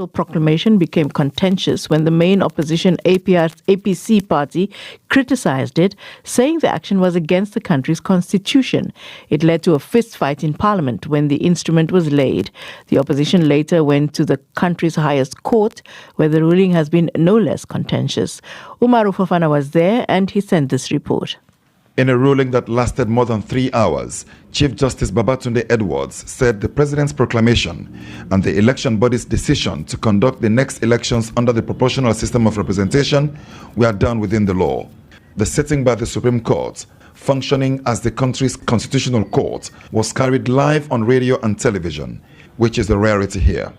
proclamation became contentious when the main opposition APC party criticized it, saying the action was against the country's constitution. It led to a fistfight in parliament when the instrument was laid. The opposition later went to the country's highest court, where the ruling has been no less contentious. Umaru Fofana was there and he sent this report. In a ruling that lasted more than 3 hours, Chief Justice Babatunde Edwards said the president's proclamation and the election body's decision to conduct the next elections under the proportional system of representation were done within the law. The sitting by the Supreme Court, functioning as the country's constitutional court, was carried live on radio and television, which is a rarity here.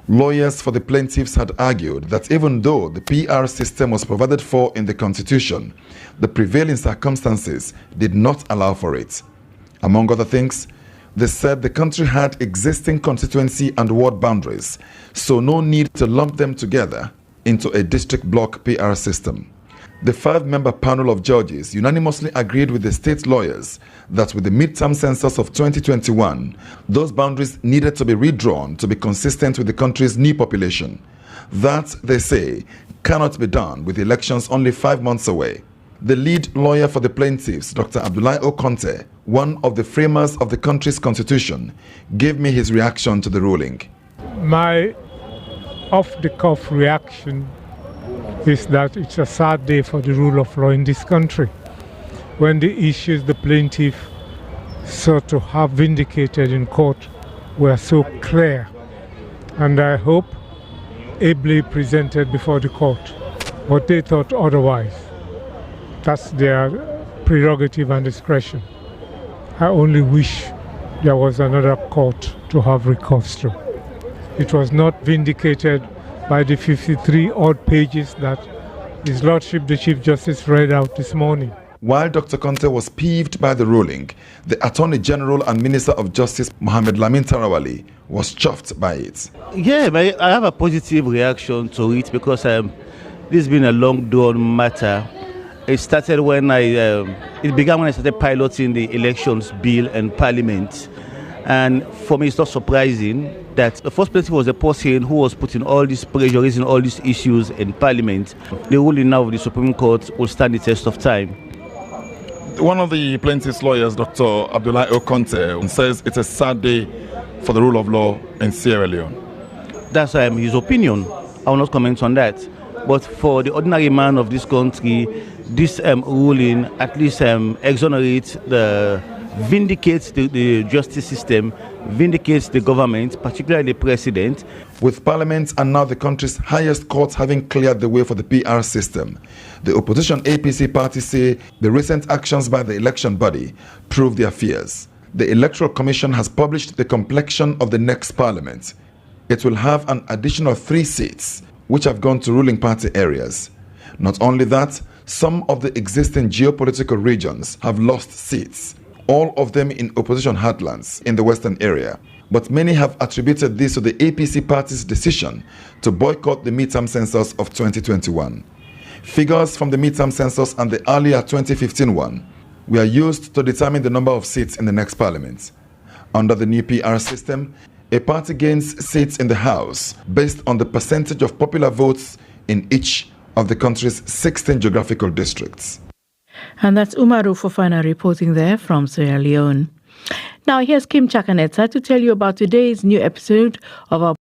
Lawyers for the plaintiffs had argued that even though the PR system was provided for in the Constitution, the prevailing circumstances did not allow for it. Among other things, they said the country had existing constituency and ward boundaries, so no need to lump them together into a district block PR system. The 5-member panel of judges unanimously agreed with the state lawyers that with the midterm census of 2021, those boundaries needed to be redrawn to be consistent with the country's new population. That, they say, cannot be done with elections only 5 months away. The lead lawyer for the plaintiffs, Dr. Abdullahi Okonte, one of the framers of the country's constitution, gave me his reaction to the ruling. My off-the-cuff reaction is that it's a sad day for the rule of law in this country, when the issues the plaintiff sought to have vindicated in court were so clear, and I hope ably presented before the court. But they thought otherwise. That's their prerogative and discretion. I only wish there was another court to have recourse to. It was not vindicated by the 53 odd pages that His Lordship the Chief Justice read out this morning. While Dr. Conte was peeved by the ruling, the Attorney General and Minister of Justice Mohammed Lamin Tarawali was chuffed by it. Yeah, I have a positive reaction to it because this has been a long-drawn matter. It started when it began when I started piloting the elections bill in Parliament. And for me, it's not surprising that the first plaintiff was the person who was putting all this pressure, raising all these issues in Parliament. The ruling now of the Supreme Court will stand the test of time. One of the plaintiff's lawyers, Dr. Abdullahi Okonte, says it's a sad day for the rule of law in Sierra Leone. That's his opinion. I will not comment on that. But for the ordinary man of this country, this ruling at least exonerates vindicates the justice system, vindicates the government, particularly the president. With Parliament and now the country's highest courts having cleared the way for the PR system, the opposition APC party say the recent actions by the election body prove their fears. The Electoral Commission has published the complexion of the next Parliament. It will have an additional 3 seats, which have gone to ruling party areas. Not only that, some of the existing geopolitical regions have lost seats, all of them in opposition heartlands in the western area. But many have attributed this to the APC party's decision to boycott the midterm census of 2021. Figures from the midterm census and the earlier 2015 one were used to determine the number of seats in the next parliament. Under the new PR system, a party gains seats in the House based on the percentage of popular votes in each of the country's 16 geographical districts. And that's Umaru Fofana reporting there from Sierra Leone. Now here's Kim Chakanetsa to tell you about today's new episode of our